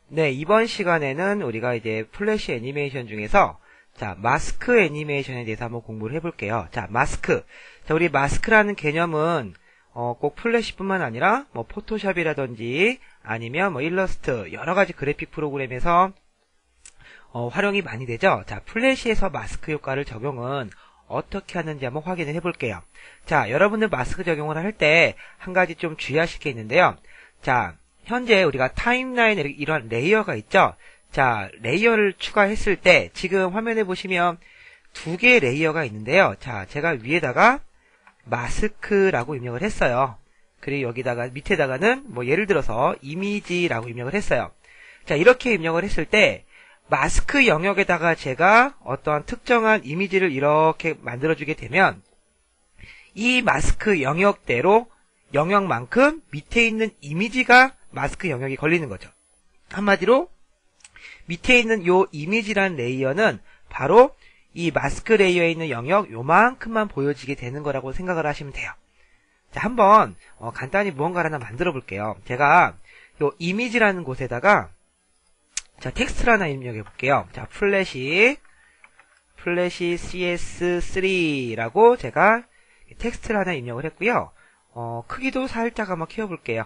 네, 이번 시간에는 우리가 이제 플래시 애니메이션 중에서 자, 마스크 애니메이션에 대해서 한번 공부를 해볼게요. 자, 마스크. 자, 우리 마스크라는 개념은 꼭 플래시뿐만 아니라 뭐 포토샵이라든지 아니면 뭐 일러스트 여러 가지 그래픽 프로그램에서 활용이 많이 되죠. 자, 플래시에서 마스크 효과를 적용은 어떻게 하는지 한번 확인을 해볼게요. 자, 여러분들 마스크 적용을 할 때 한 가지 좀 주의하실 게 있는데요. 자, 현재 우리가 타임라인에 이런 레이어가 있죠. 자, 레이어를 추가했을 때 지금 화면에 보시면 두 개의 레이어가 있는데요. 자, 제가 위에다가 마스크라고 입력을 했어요. 그리고 여기다가 밑에다가는 뭐 예를 들어서 이미지라고 입력을 했어요. 자, 이렇게 입력을 했을 때 마스크 영역에다가 제가 어떠한 특정한 이미지를 이렇게 만들어주게 되면 이 마스크 영역대로 영역만큼 밑에 있는 이미지가 마스크 영역이 걸리는 거죠. 한마디로 밑에 있는 요 이미지란 레이어는 바로 이 마스크 레이어에 있는 영역 요만큼만 보여지게 되는 거라고 생각을 하시면 돼요. 자, 한번 간단히 무언가를 하나 만들어 볼게요. 제가 요 이미지라는 곳에다가 자, 텍스트를 하나 입력해 볼게요. 자, 플래시 CS3라고 제가 텍스트를 하나 입력을 했고요. 크기도 살짝 한번 키워볼게요.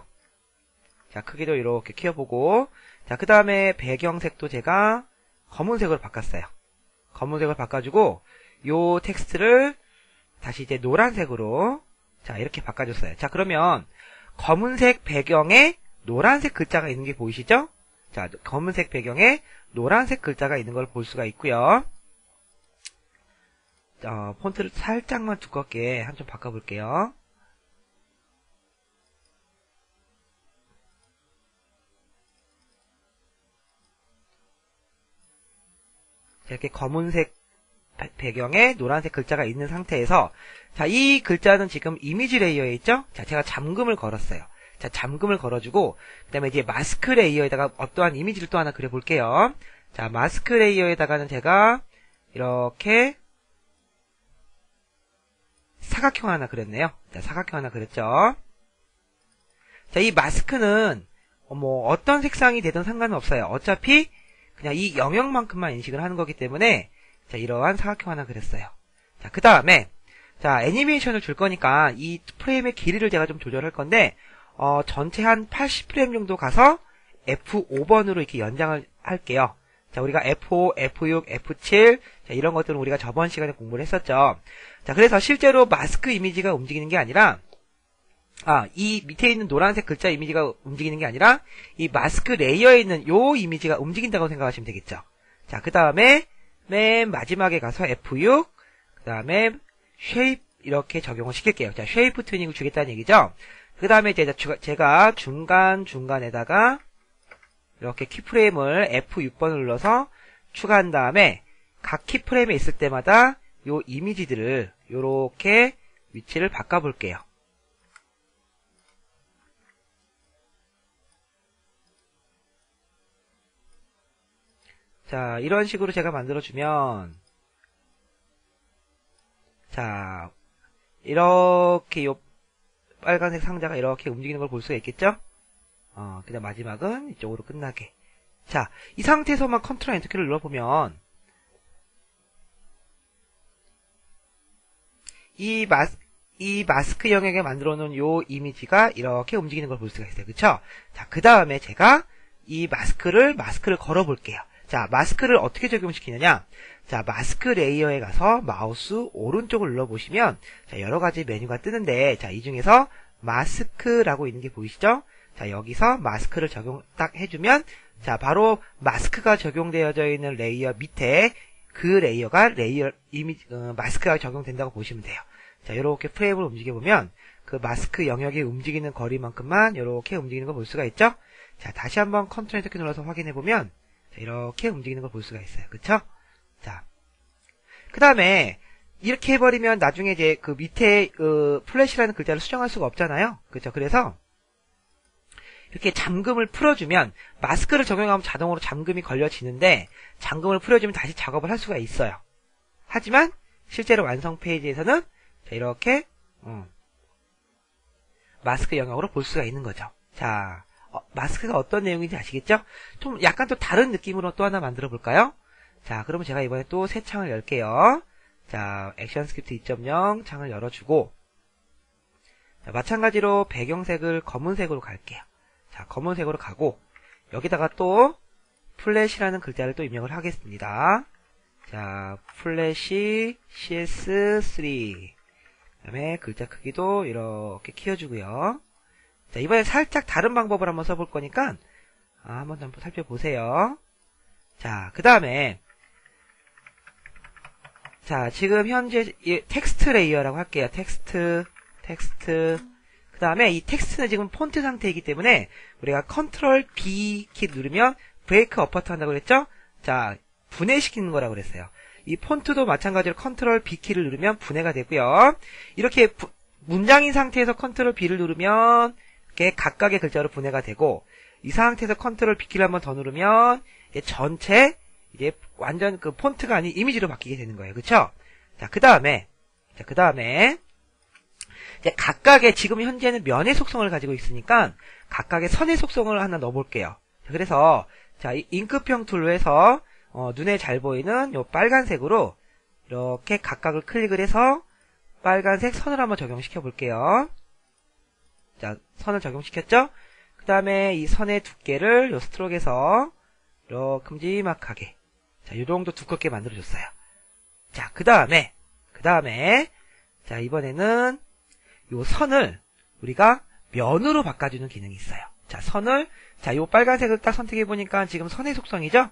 자, 크기도 이렇게 키워보고, 자, 그 다음에 배경색도 제가 검은색으로 바꿨어요. 검은색을 바꿔주고, 요 텍스트를 다시 이제 노란색으로, 자, 이렇게 바꿔줬어요. 자, 그러면 검은색 배경에 노란색 글자가 있는 게 보이시죠? 자, 검은색 배경에 노란색 글자가 있는 걸 볼 수가 있고요. 폰트를 살짝만 두껍게 좀 바꿔볼게요. 이렇게 검은색 배경에 노란색 글자가 있는 상태에서 자, 이 글자는 지금 이미지 레이어에 있죠? 자, 제가 잠금을 걸었어요. 자, 잠금을 걸어주고 그 다음에 이제 마스크 레이어에다가 어떠한 이미지를 또 하나 그려볼게요. 자, 마스크 레이어에다가는 제가 이렇게 사각형 하나 그렸네요. 자, 사각형 하나 그렸죠. 자, 이 마스크는 뭐 어떤 색상이 되든 상관은 없어요. 어차피 그냥 이 영역만큼만 인식을 하는 거기 때문에 자, 이러한 사각형 하나 그렸어요. 자, 그 다음에 자, 애니메이션을 줄 거니까 이 프레임의 길이를 제가 좀 조절할 건데 전체 한 80프레임 정도 가서 F5번으로 이렇게 연장을 할게요. 자, 우리가 F5, F6, F7 자, 이런 것들은 우리가 저번 시간에 공부를 했었죠. 자, 그래서 실제로 마스크 이미지가 움직이는 게 아니라 이 밑에 있는 노란색 글자 이미지가 움직이는 게 아니라 이 마스크 레이어에 있는 요 이미지가 움직인다고 생각하시면 되겠죠. 자, 그 다음에 맨 마지막에 가서 F6 그 다음에 쉐이프 이렇게 적용을 시킬게요. 자, 쉐이프 튜닝을 주겠다는 얘기죠. 그 다음에 제가 중간에다가 이렇게 키프레임을 F6번을 눌러서 추가한 다음에 각 키프레임에 있을 때마다 요 이미지들을 요렇게 위치를 바꿔볼게요. 자, 이런 식으로 제가 만들어주면 자, 이렇게 요 빨간색 상자가 이렇게 움직이는 걸 볼 수가 있겠죠? 그 다음 마지막은 이쪽으로 끝나게. 자, 이 상태에서만 컨트롤 엔터키를 눌러보면 이 마스크 영역에 만들어 놓은 요 이미지가 이렇게 움직이는 걸 볼 수가 있어요. 그쵸? 자, 그 다음에 제가 이 마스크를 걸어 볼게요. 자, 마스크를 어떻게 적용시키느냐? 자, 마스크 레이어에 가서 마우스 오른쪽을 눌러보시면 자, 여러 가지 메뉴가 뜨는데 자, 이 중에서 마스크라고 있는 게 보이시죠? 자, 여기서 마스크를 적용 딱 해주면 자, 바로 마스크가 적용되어져 있는 레이어 밑에 그 레이어가 마스크가 적용된다고 보시면 돼요. 자, 요렇게 프레임을 움직여보면 그 마스크 영역이 움직이는 거리만큼만 요렇게 움직이는 걸 볼 수가 있죠? 자, 다시 한번 컨트롤 엔터키 눌러서 확인해보면 이렇게 움직이는 걸 볼 수가 있어요. 그쵸? 자, 그 다음에 이렇게 해버리면 나중에 이제 그 밑에 플래시라는 글자를 수정할 수가 없잖아요. 그쵸? 그래서 이렇게 잠금을 풀어주면 마스크를 적용하면 자동으로 잠금이 걸려지는데 잠금을 풀어주면 다시 작업을 할 수가 있어요. 하지만 실제로 완성 페이지에서는 이렇게 마스크 영역으로 볼 수가 있는 거죠. 자, 마스크가 어떤 내용인지 아시겠죠? 좀 약간 또 다른 느낌으로 또 하나 만들어 볼까요? 자, 그러면 제가 이번에 또 새 창을 열게요. 자, 액션 스크립트 2.0 창을 열어주고, 자, 마찬가지로 배경색을 검은색으로 갈게요. 자, 검은색으로 가고, 여기다가 또 플래시라는 글자를 또 입력을 하겠습니다. 자, 플래시 CS3. 그 다음에 글자 크기도 이렇게 키워주고요. 자, 이번에 살짝 다른 방법을 한번 써볼 거니까, 한번 살펴보세요. 자, 그 다음에, 자, 지금 현재 텍스트 레이어라고 할게요. 텍스트. 그 다음에 이 텍스트는 지금 폰트 상태이기 때문에 우리가 컨트롤 B 키 누르면 브레이크 어퍼트 한다고 그랬죠? 자, 분해시키는 거라고 그랬어요. 이 폰트도 마찬가지로 컨트롤 B 키를 누르면 분해가 되고요. 이렇게 문장인 상태에서 컨트롤 B를 누르면 이렇게 각각의 글자로 분해가 되고, 이 상태에서 컨트롤 B 키를 한번 더 누르면 전체 이제 완전 그 폰트가 아닌 이미지로 바뀌게 되는 거예요. 그쵸? 자, 그 다음에 이제 각각의 지금 현재는 면의 속성을 가지고 있으니까 각각의 선의 속성을 하나 넣어볼게요. 그래서 자, 이 잉크평 툴로 해서 눈에 잘 보이는 요 빨간색으로 이렇게 각각을 클릭을 해서 빨간색 선을 한번 적용시켜 볼게요. 자, 선을 적용시켰죠? 그 다음에 이 선의 두께를 요 스트로크에서 이렇게 큼지막하게, 자, 요 정도 두껍게 만들어줬어요. 자, 그 다음에 자, 이번에는 요 선을 우리가 면으로 바꿔주는 기능이 있어요. 자, 선을, 자, 요 빨간색을 딱 선택해보니까 지금 선의 속성이죠?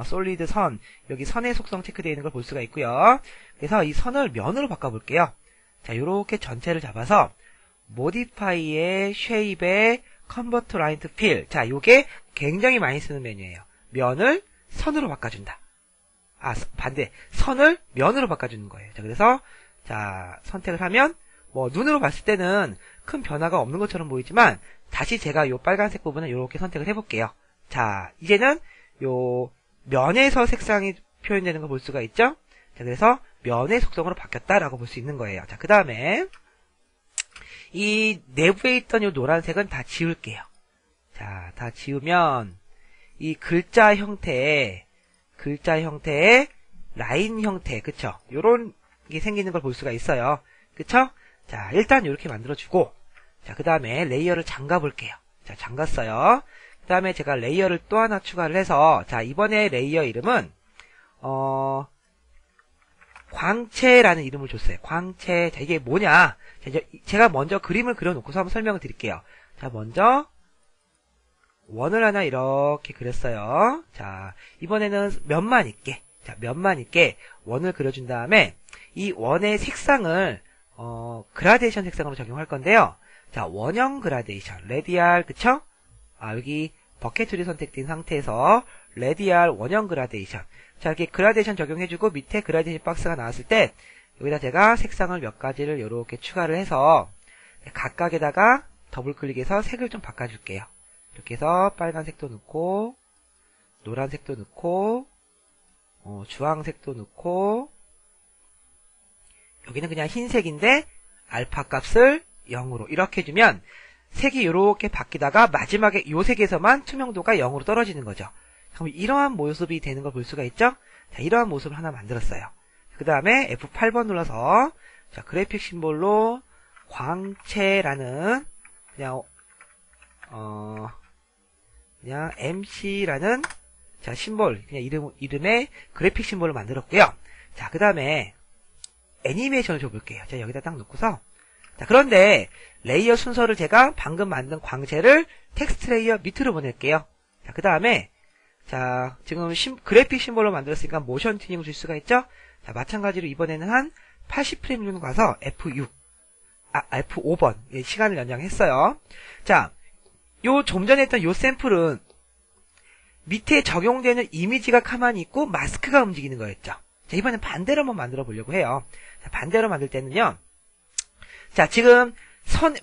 솔리드 선, 여기 선의 속성 체크되어 있는 걸 볼 수가 있고요. 그래서 이 선을 면으로 바꿔볼게요. 자, 요렇게 전체를 잡아서, modify의 shape의 convert line to fill. 자, 요게 굉장히 많이 쓰는 메뉴예요. 면을 선으로 바꿔준다. 반대. 선을 면으로 바꿔주는 거예요. 자, 그래서, 자, 선택을 하면, 눈으로 봤을 때는 큰 변화가 없는 것처럼 보이지만, 다시 제가 요 빨간색 부분을 이렇게 선택을 해볼게요. 자, 이제는 요 면에서 색상이 표현되는 걸 볼 수가 있죠? 자, 그래서 면의 속성으로 바뀌었다라고 볼 수 있는 거예요. 자, 그 다음에 이 내부에 있던 요 노란색은 다 지울게요. 자, 다 지우면 이 글자 형태의 라인 형태, 그쵸? 요런 게 생기는 걸 볼 수가 있어요. 그쵸? 자, 일단 이렇게 만들어주고, 자, 그 다음에 레이어를 잠가 볼게요. 자, 잠갔어요. 그 다음에 제가 레이어를 또 하나 추가를 해서, 자, 이번에 레이어 이름은, 광채라는 이름을 줬어요. 광채. 자, 이게 뭐냐? 자, 제가 먼저 그림을 그려놓고서 한번 설명을 드릴게요. 자, 먼저, 원을 하나 이렇게 그렸어요. 자, 이번에는 면만 있게, 원을 그려준 다음에, 이 원의 색상을, 그라데이션 색상으로 적용할 건데요. 자, 원형 그라데이션, 레디알, 그쵸? 여기 버켓 툴이 선택된 상태에서 레디알 원형 그라데이션. 자, 이렇게 그라데이션 적용해주고 밑에 그라데이션 박스가 나왔을 때 여기다 제가 색상을 몇 가지를 이렇게 추가를 해서 각각에다가 더블 클릭해서 색을 좀 바꿔줄게요. 이렇게 해서 빨간색도 넣고 노란색도 넣고 주황색도 넣고 여기는 그냥 흰색인데 알파 값을 0으로 이렇게 해주면 색이 이렇게 바뀌다가 마지막에 이 색에서만 투명도가 0으로 떨어지는 거죠. 그럼 이러한 모습이 되는 걸 볼 수가 있죠? 자, 이러한 모습을 하나 만들었어요. 그 다음에 F8번 눌러서 자, 그래픽 심볼로 광채라는 그냥 MC라는 자, 심볼 그냥 이름의 그래픽 심볼을 만들었고요. 자, 그 다음에 애니메이션을 줘볼게요. 자, 여기다 딱 놓고서 자, 그런데 레이어 순서를 제가 방금 만든 광채를 텍스트 레이어 밑으로 보낼게요. 자, 그 다음에 자, 지금 그래픽 심볼로 만들었으니까 모션 튜닝을 줄 수가 있죠? 자, 마찬가지로 이번에는 한 80프레임 정도 가서 F5번 시간을 연장했어요. 자, 요 좀 전에 했던 요 샘플은 밑에 적용되는 이미지가 가만히 있고 마스크가 움직이는 거였죠. 자, 이번엔 반대로 한번 만들어 보려고 해요. 자, 반대로 만들 때는요. 자, 지금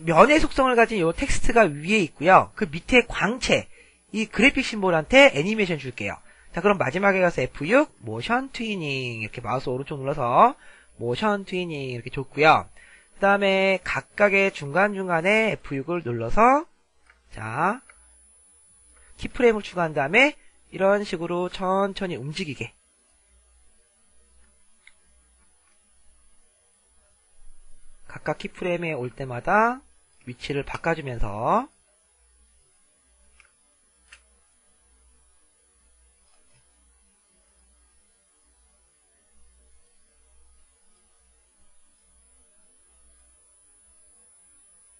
면의 속성을 가진 요 텍스트가 위에 있고요. 그 밑에 광채, 이 그래픽 심볼한테 애니메이션 줄게요. 자, 그럼 마지막에 가서 F6, 모션 튜닝, 이렇게 마우스 오른쪽 눌러서 모션 튜닝 이렇게 줬고요. 그 다음에 각각의 중간중간에 F6을 눌러서 자, 키프레임을 추가한 다음에 이런 식으로 천천히 움직이게. 각각 키프레임에 올 때마다 위치를 바꿔주면서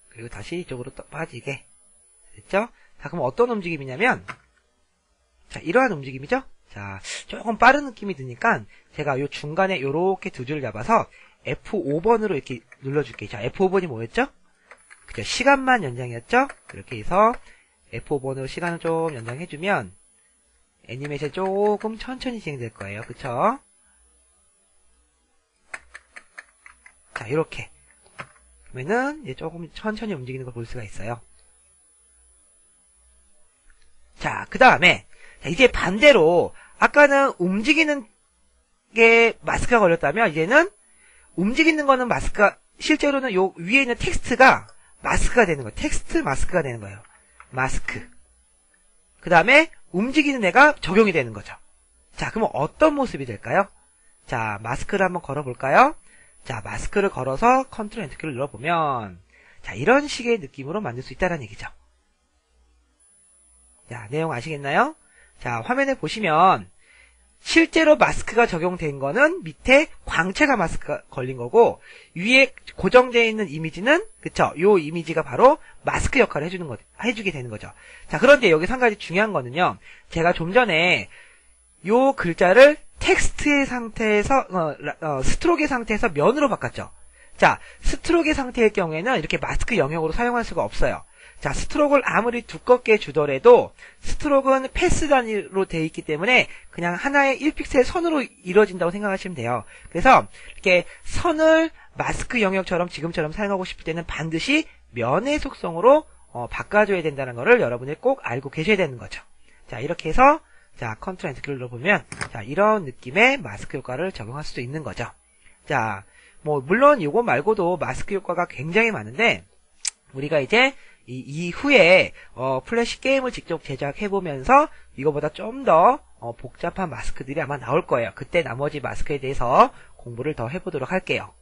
그리고 다시 이쪽으로 또 빠지게. 됐죠? 자, 그럼 어떤 움직임이냐면, 자, 이러한 움직임이죠? 자, 조금 빠른 느낌이 드니까, 제가 요 중간에 요렇게 두 줄을 잡아서, F5번으로 이렇게 눌러줄게요. 자, F5번이 뭐였죠? 그죠? 시간만 연장이었죠? 그렇게 해서, F5번으로 시간을 좀 연장해주면, 애니메이션 조금 천천히 진행될 거예요. 그쵸? 자, 이렇게. 그러면은 이제 조금 천천히 움직이는 걸 볼 수가 있어요. 자, 그 다음에 이제 반대로 아까는 움직이는 게 마스크가 걸렸다면 이제는 움직이는 거는 마스크가 실제로는 요 위에 있는 텍스트가 마스크가 되는 거예요. 텍스트 마스크가 되는 거예요. 마스크. 그 다음에 움직이는 애가 적용이 되는 거죠. 자, 그러면 어떤 모습이 될까요? 자, 마스크를 한번 걸어볼까요? 자, 마스크를 걸어서 컨트롤 엔터키를 눌러보면 자, 이런 식의 느낌으로 만들 수 있다는 얘기죠. 자, 내용 아시겠나요? 자, 화면에 보시면 실제로 마스크가 적용된 거는 밑에 광채가 마스크가 걸린 거고 위에 고정되어 있는 이미지는 그쵸? 요 이미지가 바로 마스크 역할을 해주게 되는 거죠. 자, 그런데 여기서 한 가지 중요한 거는요. 제가 좀 전에 요 글자를 텍스트의 상태에서 스트로크의 상태에서 면으로 바꿨죠. 자, 스트로크의 상태의 경우에는 이렇게 마스크 영역으로 사용할 수가 없어요. 자, 스트로크를 아무리 두껍게 주더라도 스트로크는 패스 단위로 되어 있기 때문에 그냥 하나의 1픽셀 선으로 이루어진다고 생각하시면 돼요. 그래서 이렇게 선을 마스크 영역처럼 지금처럼 사용하고 싶을 때는 반드시 면의 속성으로 바꿔줘야 된다는 거를 여러분이 꼭 알고 계셔야 되는 거죠. 자, 이렇게 해서 자, 컨트롤 엔터키를 눌러보면 자, 이런 느낌의 마스크 효과를 적용할 수도 있는 거죠. 자, 뭐 물론 이거 말고도 마스크 효과가 굉장히 많은데 우리가 이제 이후에 플래시 게임을 직접 제작해보면서 이거보다 좀 더 복잡한 마스크들이 아마 나올 거예요. 그때 나머지 마스크에 대해서 공부를 더 해보도록 할게요.